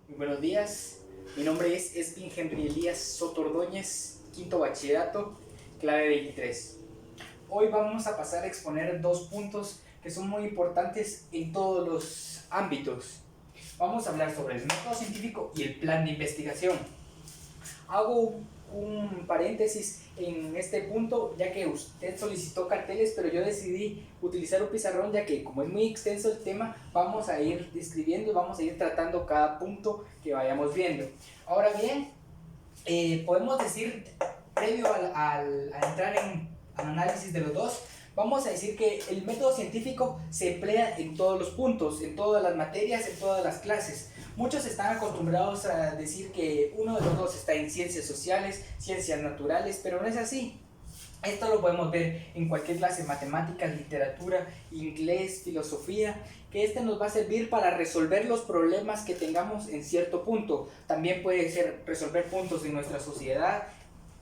Muy buenos días, mi nombre es Esvin Henry Elías Soto Ordóñez, quinto bachillerato, clave 23. Hoy vamos a pasar a exponer dos puntos que son muy importantes en todos los ámbitos. Vamos a hablar sobre el método científico y el plan de investigación. Hago un paréntesis en este punto, ya que usted solicitó carteles, pero yo decidí utilizar un pizarrón, ya que como es muy extenso el tema, vamos a ir describiendo, vamos a ir tratando cada punto que vayamos viendo. Ahora bien, podemos decir, previo al entrar en análisis de los dos, vamos a decir que el método científico se emplea en todos los puntos, en todas las materias, en todas las clases. Muchos están acostumbrados a decir que uno de los dos está en ciencias sociales, ciencias naturales, pero no es así. Esto lo podemos ver en cualquier clase, matemáticas, literatura, inglés, filosofía, que nos va a servir para resolver los problemas que tengamos en cierto punto. También puede ser resolver puntos en nuestra sociedad,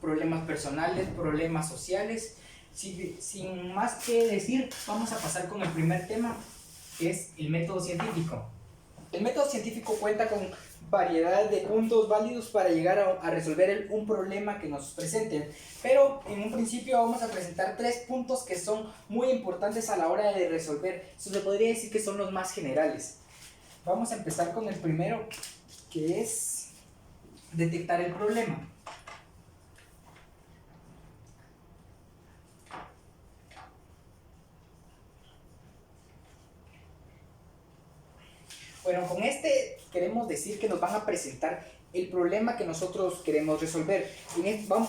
problemas personales, problemas sociales. Sin más que decir, vamos a pasar con el primer tema, que es el método científico. El método científico cuenta con variedad de puntos válidos para llegar a resolver un problema que nos presenten, pero en un principio vamos a presentar tres puntos que son muy importantes a la hora de resolver. Se podría decir que son los más generales. Vamos a empezar con el primero, que es detectar el problema. Bueno, con este queremos decir que nos van a presentar el problema que nosotros queremos resolver.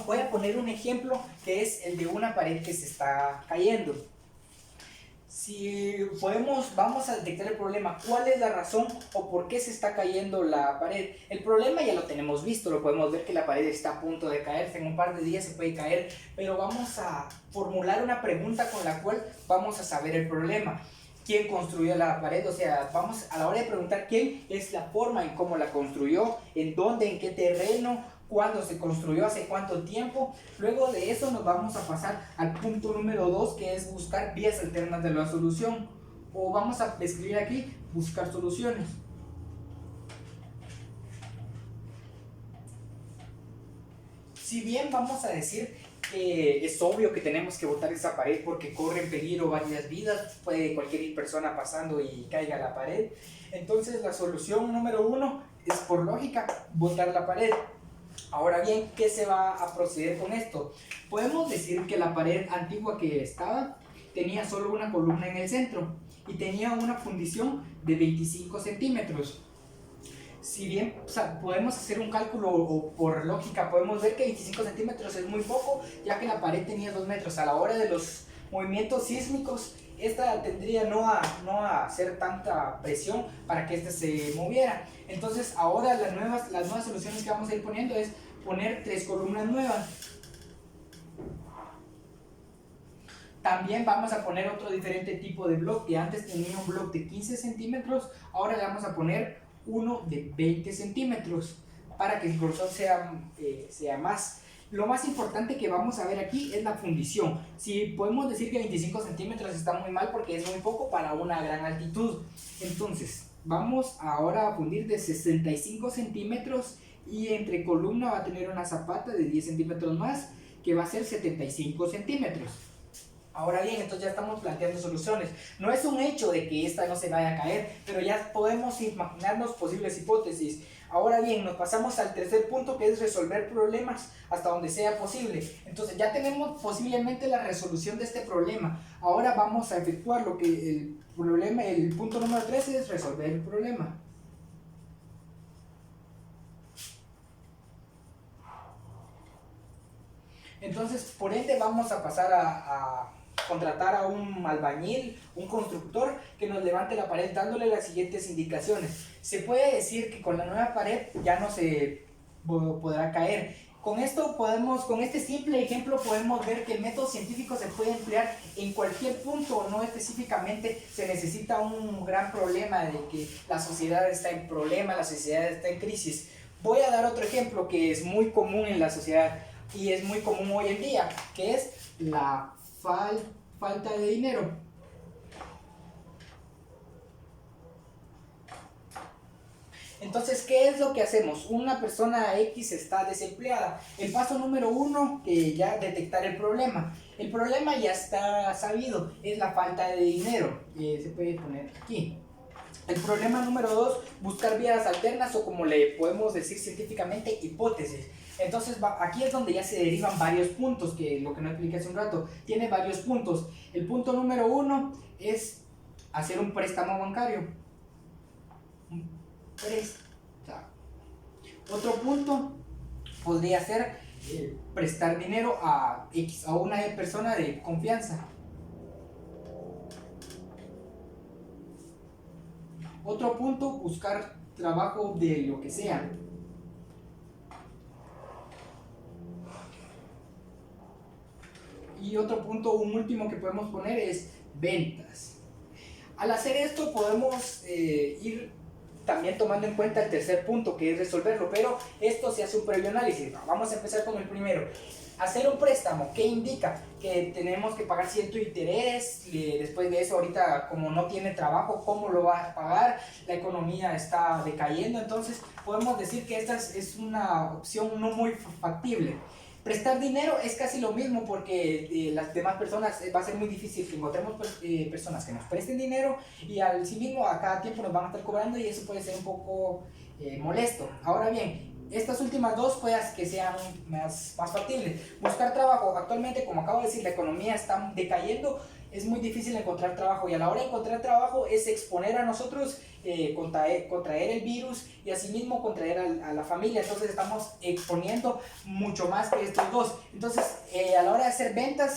Voy a poner un ejemplo que es el de una pared que se está cayendo. Si vamos a detectar el problema, ¿cuál es la razón o por qué se está cayendo la pared? El problema ya lo tenemos visto, lo podemos ver que la pared está a punto de caerse, en un par de días se puede caer, pero vamos a formular una pregunta con la cual vamos a saber el problema. ¿Quién construyó la pared? O sea, vamos a la hora de preguntar quién es la forma en cómo la construyó, en dónde, en qué terreno, cuándo se construyó, hace cuánto tiempo. Luego de eso nos vamos a pasar al punto número 2, que es buscar vías alternas de la solución. O vamos a escribir aquí, buscar soluciones. Si bien vamos a decir que es obvio que tenemos que botar esa pared porque corre en peligro varias vidas, puede cualquier persona pasando y caiga a la pared, entonces la solución número 1 es, por lógica, botar la pared. Ahora bien, ¿qué se va a proceder con esto? Podemos decir que la pared antigua que estaba tenía solo una columna en el centro y tenía una fundición de 25 centímetros. Si bien podemos hacer un cálculo o por lógica podemos ver que 25 centímetros es muy poco, ya que la pared tenía 2 metros. A la hora de los movimientos sísmicos, esta tendría no a hacer tanta presión para que esta se moviera. Entonces ahora las nuevas soluciones que vamos a ir poniendo es poner 3 columnas nuevas. También vamos a poner otro diferente tipo de bloque, que antes tenía un bloque de 15 centímetros, ahora le vamos a poner uno de 20 centímetros para que el grosor sea más. Lo más importante que vamos a ver aquí es la fundición. Si podemos decir que 25 centímetros está muy mal porque es muy poco para una gran altitud. Entonces vamos ahora a fundir de 65 centímetros y entre columna va a tener una zapata de 10 centímetros más, que va a ser 75 centímetros. Ahora bien, entonces ya estamos planteando soluciones. No es un hecho de que esta no se vaya a caer, pero ya podemos imaginarnos posibles hipótesis. Ahora bien, nos pasamos al tercer punto, que es resolver problemas hasta donde sea posible. Entonces ya tenemos posiblemente la resolución de este problema. Ahora vamos a efectuar lo que el punto número 3 es resolver el problema. Entonces, por ende, vamos a pasar a contratar a un albañil, un constructor que nos levante la pared dándole las siguientes indicaciones. Se puede decir que con la nueva pared ya no se podrá caer. Con este simple ejemplo podemos ver que el método científico se puede emplear en cualquier punto, no específicamente se necesita un gran problema de que la sociedad está en problema, la sociedad está en crisis. Voy a dar otro ejemplo que es muy común en la sociedad y es muy común hoy en día, que es la falta de dinero. Entonces, ¿qué es lo que hacemos? Una persona X está desempleada. El paso número 1, ya detectar el problema. El problema ya está sabido, es la falta de dinero. Se puede poner aquí. El problema número 2, buscar vías alternas o como le podemos decir científicamente, hipótesis. Entonces aquí es donde ya se derivan varios puntos, que lo que no expliqué hace un rato, tiene varios puntos. El punto número 1 es hacer un préstamo bancario. Otro punto podría ser prestar dinero a una persona de confianza. Otro punto, buscar trabajo de lo que sea. Y otro punto, un último que podemos poner es ventas. Al hacer esto podemos ir también tomando en cuenta el tercer punto, que es resolverlo, pero esto se hace un previo análisis. Vamos a empezar con el primero. Hacer un préstamo, ¿qué indica? Que tenemos que pagar cierto interés, después de eso ahorita como no tiene trabajo, ¿cómo lo va a pagar? La economía está decayendo, entonces podemos decir que esta es una opción no muy factible. Prestar dinero es casi lo mismo porque las demás personas va a ser muy difícil que encontremos personas que nos presten dinero y al sí mismo a cada tiempo nos van a estar cobrando y eso puede ser un poco molesto. Ahora bien, estas últimas dos pueden que sean más factibles. Buscar trabajo. Actualmente, como acabo de decir, la economía está decayendo, es muy difícil encontrar trabajo y a la hora de encontrar trabajo es exponer a nosotros, contraer el virus y asimismo contraer a la familia. Entonces estamos exponiendo mucho más que estos dos. Entonces a la hora de hacer ventas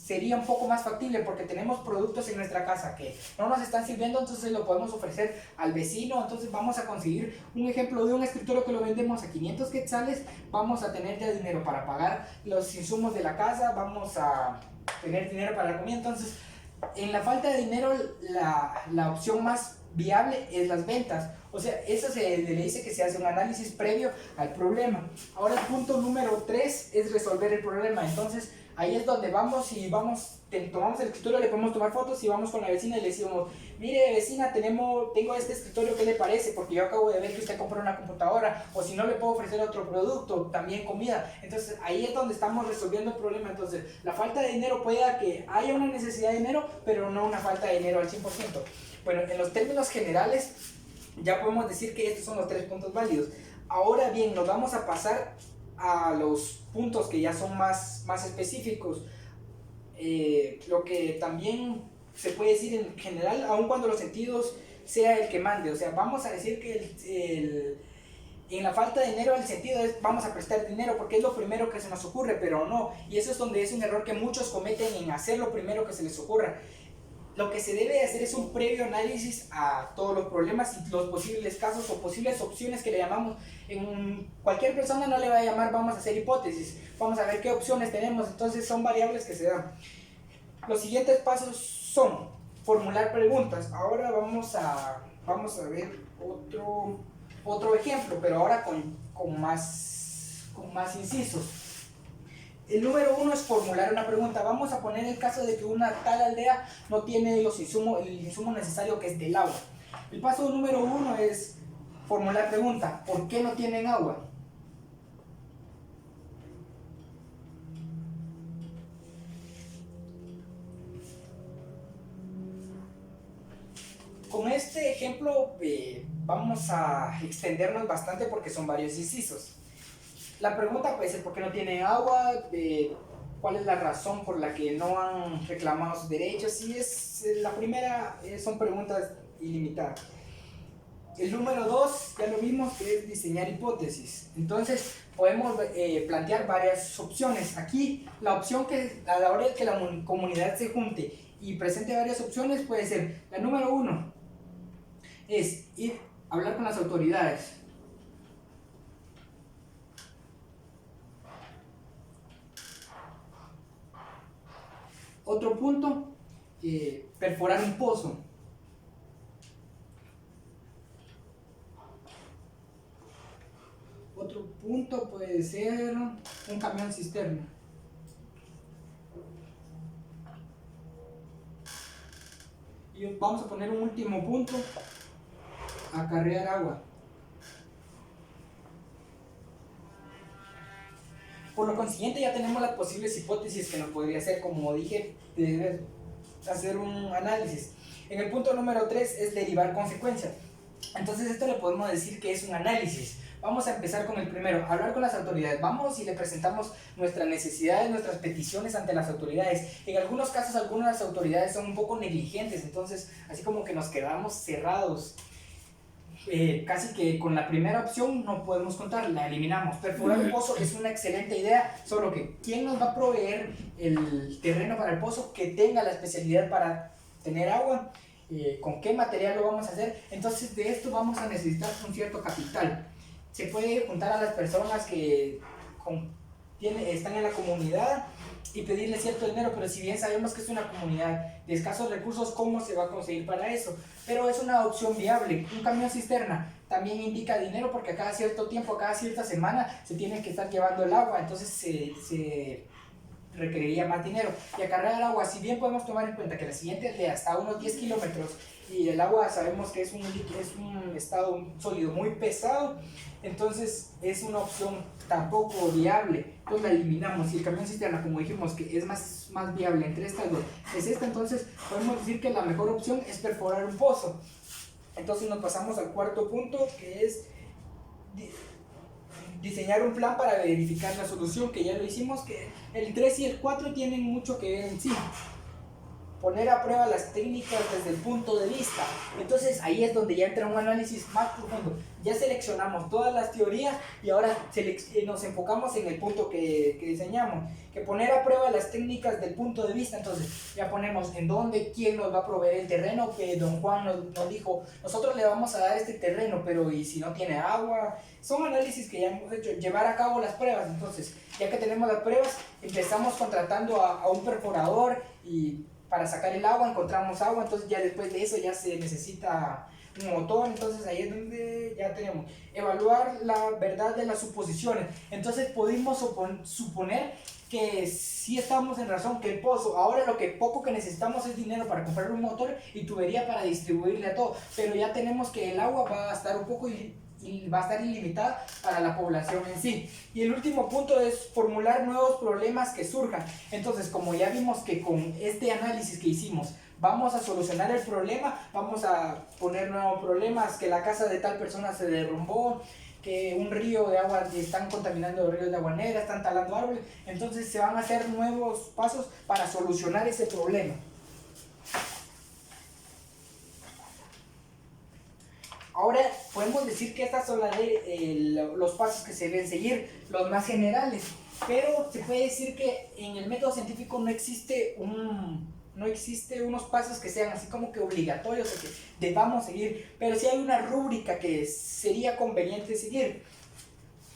sería un poco más factible porque tenemos productos en nuestra casa que no nos están sirviendo, entonces lo podemos ofrecer al vecino. Entonces vamos a conseguir un ejemplo de un escritorio que lo vendemos a 500 quetzales, vamos a tener ya dinero para pagar los insumos de la casa, vamos a tener dinero para la comida. Entonces en la falta de dinero la opción más viable es las ventas. O sea, eso se le dice que se hace un análisis previo al problema. Ahora el punto número 3 es resolver el problema. Entonces ahí es donde vamos y tomamos el escritorio, le podemos tomar fotos y vamos con la vecina y le decimos, mire vecina, tengo este escritorio, ¿qué le parece? Porque yo acabo de ver que usted compró una computadora, o si no le puedo ofrecer otro producto, también comida. Entonces ahí es donde estamos resolviendo el problema. Entonces la falta de dinero puede que haya una necesidad de dinero, pero no una falta de dinero al 100%. Bueno, en los términos generales ya podemos decir que estos son los 3 puntos válidos. Ahora bien, nos vamos a pasar a los puntos que ya son más específicos. Lo que también se puede decir en general, aun cuando los sentidos sea el que mande. O sea, vamos a decir que en la falta de dinero el sentido es vamos a prestar dinero porque es lo primero que se nos ocurre, pero no. Y eso es donde es un error que muchos cometen, en hacer lo primero que se les ocurra. Lo que se debe hacer es un previo análisis a todos los problemas y los posibles casos o posibles opciones que le llamamos. En cualquier persona no le va a llamar vamos a hacer hipótesis, vamos a ver qué opciones tenemos. Entonces son variables que se dan. Los siguientes pasos son formular preguntas. Ahora vamos a ver otro ejemplo, pero ahora con más incisos. El número 1 es formular una pregunta. Vamos a poner el caso de que una tal aldea no tiene el insumo necesario, que es del agua. El paso número 1 es formular pregunta. ¿Por qué no tienen agua? Con este ejemplo vamos a extendernos bastante porque son varios incisos. La pregunta puede ser ¿por qué no tienen agua? ¿Cuál es la razón por la que no han reclamado sus derechos? Y la primera son preguntas ilimitadas. El número 2 ya lo vimos, que es diseñar hipótesis. Entonces podemos plantear varias opciones. Aquí la opción que a la hora de que la comunidad se junte y presente varias opciones puede ser la número 1 es ir a hablar con las autoridades. Otro punto, perforar un pozo. Otro punto puede ser un camión cisterna. Y vamos a poner un último punto, acarrear agua. Por lo consiguiente ya tenemos las posibles hipótesis que nos podría hacer, como dije, de hacer un análisis. En el punto número 3 es derivar consecuencias. Entonces esto le podemos decir que es un análisis. Vamos a empezar con el primero, hablar con las autoridades. Vamos y le presentamos nuestras necesidades, nuestras peticiones ante las autoridades. En algunos casos, algunas de las autoridades son un poco negligentes, entonces así como que nos quedamos cerrados. Casi que con la primera opción no podemos contar, la eliminamos. Perforar un pozo es una excelente idea, solo que ¿quién nos va a proveer el terreno para el pozo que tenga la especialidad para tener agua? ¿Con qué material lo vamos a hacer? Entonces de esto vamos a necesitar un cierto capital. Se puede juntar a las personas que están en la comunidad y pedirle cierto dinero, pero si bien sabemos que es una comunidad de escasos recursos, ¿cómo se va a conseguir para eso? Pero es una opción viable. Un camión cisterna también indica dinero porque a cada cierto tiempo, a cada cierta semana se tiene que estar llevando el agua, entonces se requeriría más dinero. Y acarrear agua, si bien podemos tomar en cuenta que la siguiente es de hasta unos 10 kilómetros y el agua sabemos que es un estado sólido muy pesado, entonces es una opción tampoco viable, entonces la eliminamos. Y el camión cisterna, como dijimos que es más viable entre estas dos, es esta, entonces podemos decir que la mejor opción es perforar un pozo. Entonces nos pasamos al cuarto punto, que es diseñar un plan para verificar la solución, que ya lo hicimos, que el 3 y el 4 tienen mucho que ver en sí. Poner a prueba las técnicas desde el punto de vista. Entonces ahí es donde ya entra un análisis más profundo. Ya seleccionamos todas las teorías y ahora nos enfocamos en el punto que diseñamos, que poner a prueba las técnicas del punto de vista. Entonces ya ponemos en dónde, quién nos va a proveer el terreno, que don Juan nos dijo, nosotros le vamos a dar este terreno, pero ¿y si no tiene agua? Son análisis que ya hemos hecho, llevar a cabo las pruebas. Entonces ya que tenemos las pruebas, empezamos contratando a un perforador y para sacar el agua, encontramos agua, entonces ya después de eso ya se necesita un motor, entonces ahí es donde ya tenemos. Evaluar la verdad de las suposiciones, entonces pudimos suponer que sí estamos en razón, que el pozo, ahora lo que poco que necesitamos es dinero para comprar un motor y tubería para distribuirle a todo, pero ya tenemos que el agua va a estar un poco y va a estar ilimitada para la población en sí. Y el último punto es formular nuevos problemas que surjan. Entonces, como ya vimos que con este análisis que hicimos vamos a solucionar el problema, vamos a poner nuevos problemas, que la casa de tal persona se derrumbó, que un río de agua, están contaminando ríos de agua negra, están talando árboles, entonces se van a hacer nuevos pasos para solucionar ese problema. Ahora podemos decir que estas son los pasos que se deben seguir, los más generales, pero se puede decir que en el método científico no existe unos pasos que sean así como que obligatorios o que debamos seguir, pero sí hay una rúbrica que sería conveniente seguir.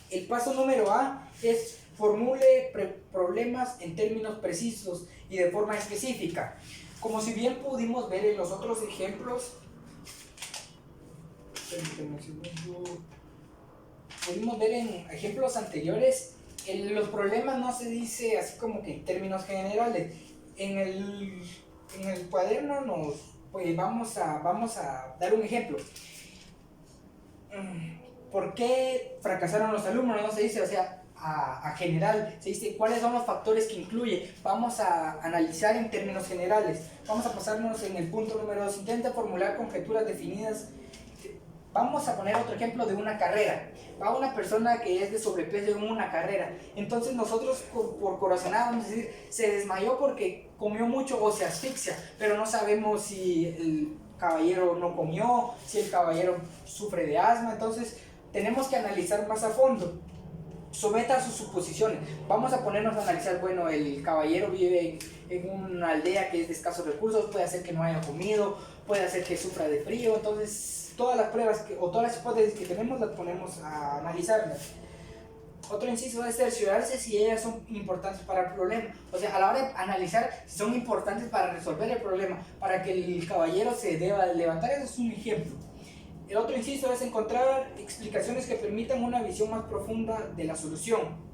El paso número A es formule problemas en términos precisos y de forma específica. Como si bien pudimos ver en los otros ejemplos, pudimos ver en ejemplos anteriores, los problemas no se dice así como que en términos generales. En el cuaderno pues vamos a dar un ejemplo. ¿Por qué fracasaron los alumnos? No se dice, o sea, a general, se dice cuáles son los factores que incluye. Vamos a analizar en términos generales. Vamos a pasarnos en el punto número 2. Intenta formular conjeturas definidas. Vamos a poner otro ejemplo de una carrera. Va una persona que es de sobrepeso en una carrera. Entonces nosotros por corazonada vamos a decir, se desmayó porque comió mucho o se asfixia. Pero no sabemos si el caballero no comió, si el caballero sufre de asma. Entonces tenemos que analizar más a fondo. Someta sus suposiciones. Vamos a ponernos a analizar, bueno, el caballero vive en una aldea que es de escasos recursos, puede hacer que no haya comido, puede hacer que sufra de frío, entonces todas las pruebas o todas las hipótesis que tenemos las ponemos a analizarlas. Otro inciso es cerciorarse si ellas son importantes para el problema, o sea, a la hora de analizar si son importantes para resolver el problema, para que el caballero se deba levantar. Eso es un ejemplo. El otro inciso es encontrar explicaciones que permitan una visión más profunda de la solución.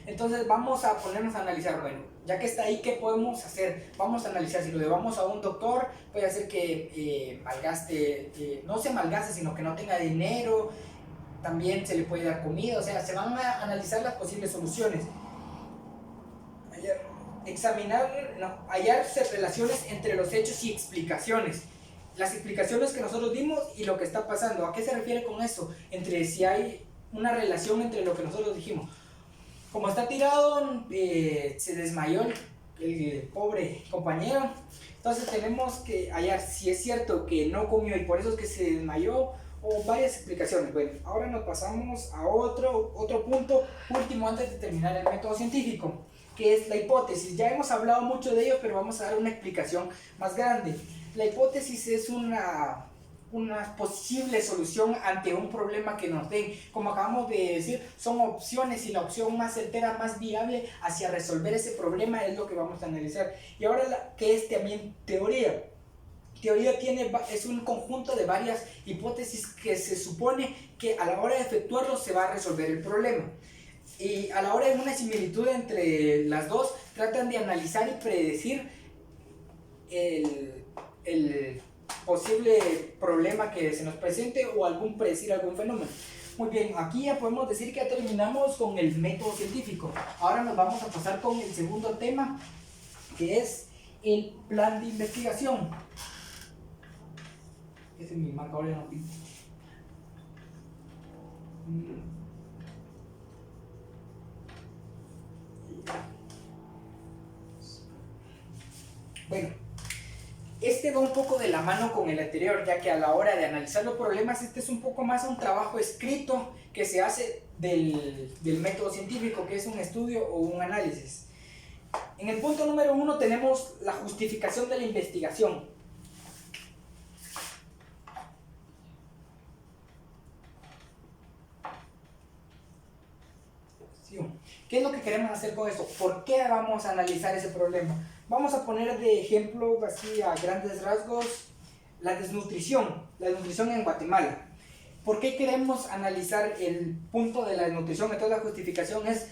Entonces vamos a ponernos a analizar, bueno, ya que está ahí, ¿qué podemos hacer? Vamos a analizar si lo llevamos a un doctor, puede hacer que malgaste, no se malgaste, sino que no tenga dinero. también se le puede dar comida, o sea, se van a analizar las posibles soluciones. Hallar relaciones entre los hechos y explicaciones. Las explicaciones que nosotros dimos y lo que está pasando. ¿A qué se refiere con eso? Entre si hay una relación entre lo que nosotros dijimos. Como está tirado, se desmayó el pobre compañero. Entonces tenemos que hallar si es cierto que no comió y por eso es que se desmayó, o varias explicaciones. Bueno, ahora nos pasamos a otro punto último antes de terminar el método científico, que es la hipótesis. Ya hemos hablado mucho de ello, pero vamos a dar una explicación más grande. La hipótesis es una posible solución ante un problema que nos den. Como acabamos de decir, son opciones y la opción más certera, más viable hacia resolver ese problema es lo que vamos a analizar. Y ahora, ¿qué es también teoría? Teoría es un conjunto de varias hipótesis que se supone que a la hora de efectuarlo se va a resolver el problema. Y a la hora de una similitud entre las dos, tratan de analizar y predecir el posible problema que se nos presente o predecir algún fenómeno. Muy bien, aquí ya podemos decir que ya terminamos con el método científico. Ahora nos vamos a pasar con el segundo tema, que es el plan de investigación. Ese es mi marcador, ya no pinta. Bueno, este va un poco de la mano con el anterior, ya que a la hora de analizar los problemas, este es un poco más un trabajo escrito que se hace del método científico, que es un estudio o un análisis. En el punto número 1 tenemos la justificación de la investigación. ¿Qué es lo que queremos hacer con esto? ¿Por qué vamos a analizar ese problema? Vamos a poner de ejemplo, así a grandes rasgos, la desnutrición en Guatemala. ¿Por qué queremos analizar el punto de la desnutrición? Entonces la justificación es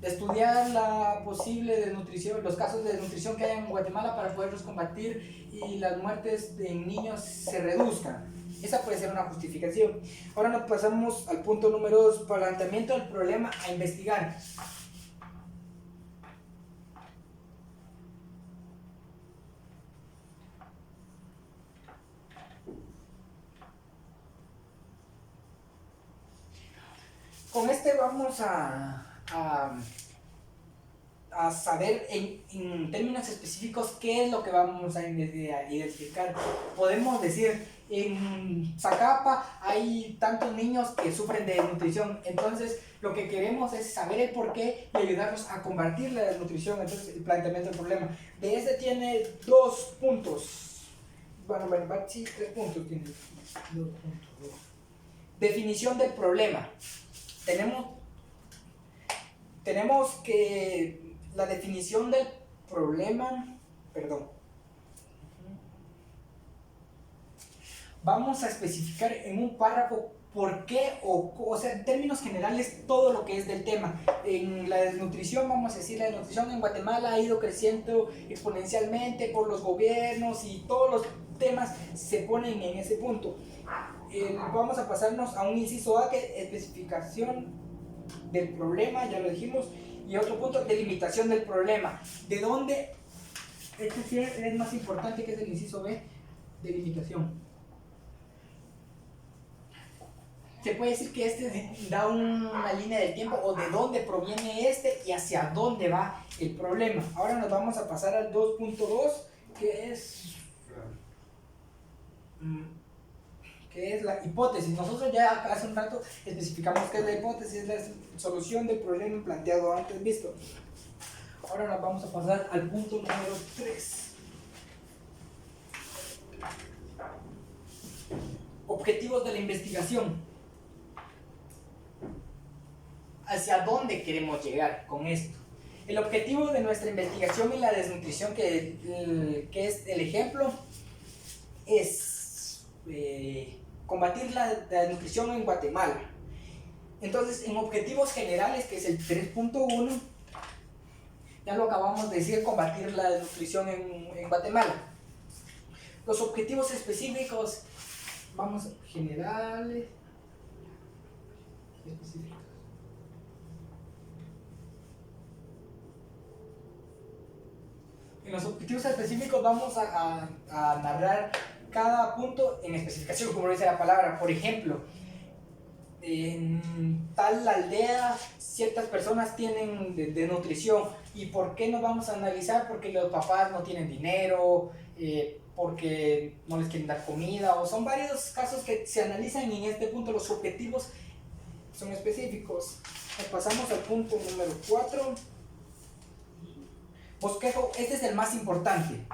estudiar la posible desnutrición, los casos de desnutrición que hay en Guatemala para poderlos combatir y las muertes en niños se reduzcan. Esa puede ser una justificación. Ahora nos pasamos al punto número 2, planteamiento del problema a investigar. Con este vamos a saber en términos específicos qué es lo que vamos a identificar. Podemos decir, en Zacapa hay tantos niños que sufren de desnutrición, entonces lo que queremos es saber el porqué y ayudarlos a combatir la desnutrición. Entonces el planteamiento del problema de este tiene 2 puntos. Bueno, sí, 3 puntos tiene. 2 puntos. Definición del problema. Tenemos que la definición del problema, vamos a especificar en un párrafo por qué, o sea, en términos generales, todo lo que es del tema. En la desnutrición, vamos a decir, la desnutrición en Guatemala ha ido creciendo exponencialmente por los gobiernos y todos los temas se ponen en ese punto. Vamos a pasarnos a un inciso A, que es especificación del problema, ya lo dijimos, y otro punto, delimitación del problema. ¿De dónde? Este sí es más importante, que es el inciso B, delimitación. Se puede decir que este da una línea del tiempo o de dónde proviene este y hacia dónde va el problema. Ahora nos vamos a pasar al 2.2, que es la hipótesis. Nosotros ya hace un rato especificamos qué es la hipótesis, es la solución del problema planteado antes visto. Ahora nos vamos a pasar al punto número 3. Objetivos de la investigación. ¿Hacia dónde queremos llegar con esto? El objetivo de nuestra investigación y la desnutrición, que es el ejemplo, es combatir la desnutrición en Guatemala. Entonces, en objetivos generales, que es el 3.1, ya lo acabamos de decir, combatir la desnutrición en Guatemala. Los objetivos específicos, vamos, generales. los objetivos específicos vamos a narrar cada punto en especificación, como dice la palabra. Por ejemplo, en tal aldea ciertas personas tienen desnutrición. ¿Y por qué nos vamos a analizar? Porque los papás no tienen dinero, porque no les quieren dar comida, o son varios casos que se analizan y en este punto los objetivos son específicos. Nos pasamos al punto número 4. Bosquejo, este es el más importante.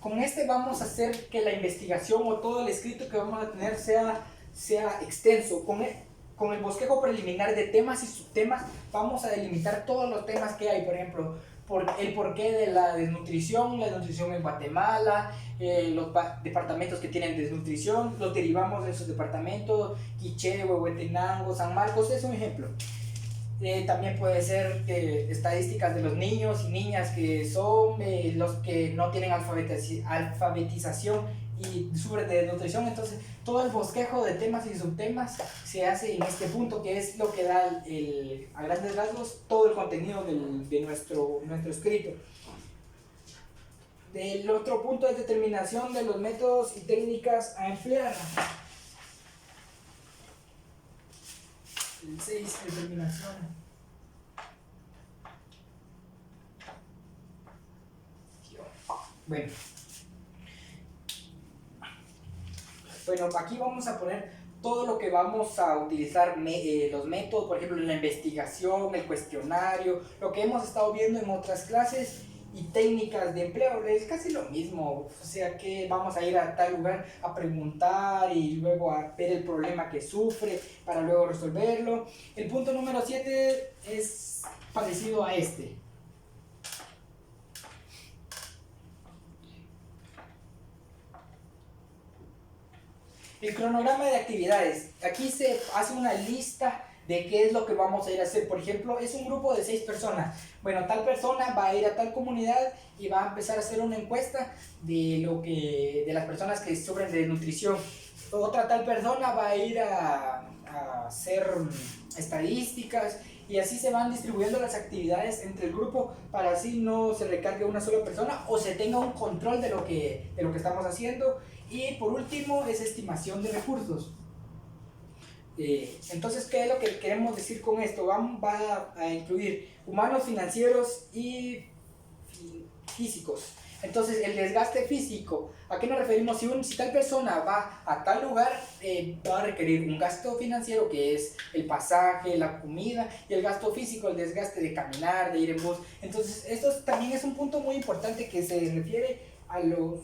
Con este vamos a hacer que la investigación o todo el escrito que vamos a tener sea extenso. Con el bosquejo preliminar de temas y subtemas vamos a delimitar todos los temas que hay. Por ejemplo, el porqué de la desnutrición en Guatemala, los departamentos que tienen desnutrición, los derivamos de esos departamentos, Quiché, Huehuetenango, San Marcos, es un ejemplo. También puede ser estadísticas de los niños y niñas que son los que no tienen alfabetización y sufren de desnutrición. Entonces todo el bosquejo de temas y subtemas se hace en este punto, que es lo que da a grandes rasgos todo el contenido de nuestro escrito. El otro punto es determinación de los métodos y técnicas a emplear. El 6, determinación. Bueno, aquí vamos a poner todo lo que vamos a utilizar, los métodos, por ejemplo, la investigación, el cuestionario, lo que hemos estado viendo en otras clases, y técnicas de empleo. Es casi lo mismo, o sea que vamos a ir a tal lugar a preguntar y luego a ver el problema que sufre para luego resolverlo. El punto número 7 es parecido a este. El cronograma de actividades. Aquí se hace una lista de qué es lo que vamos a ir a hacer. Por ejemplo, es un grupo de 6 personas. Bueno, tal persona va a ir a tal comunidad y va a empezar a hacer una encuesta de las personas que sufren de desnutrición. Otra tal persona va a ir a hacer estadísticas, y así se van distribuyendo las actividades entre el grupo para así no se recargue una sola persona o se tenga un control de lo que estamos haciendo. Y por último es estimación de recursos. Entonces, ¿qué es lo que queremos decir con esto? Va a incluir humanos, financieros y físicos. Entonces, el desgaste físico, ¿a qué nos referimos? Si tal persona va a tal lugar, va a requerir un gasto financiero, que es el pasaje, la comida, y el gasto físico, el desgaste de caminar, de ir en bus. Entonces, esto también es un punto muy importante que se refiere a los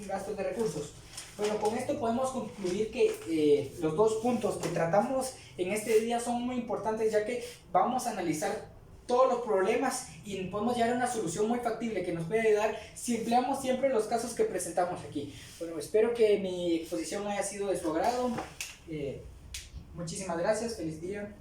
gastos de recursos. Bueno, con esto podemos concluir que los 2 puntos que tratamos en este día son muy importantes, ya que vamos a analizar todos los problemas y podemos llegar a una solución muy factible que nos puede ayudar si empleamos siempre los casos que presentamos aquí. Bueno, espero que mi exposición haya sido de su agrado. Muchísimas gracias, feliz día.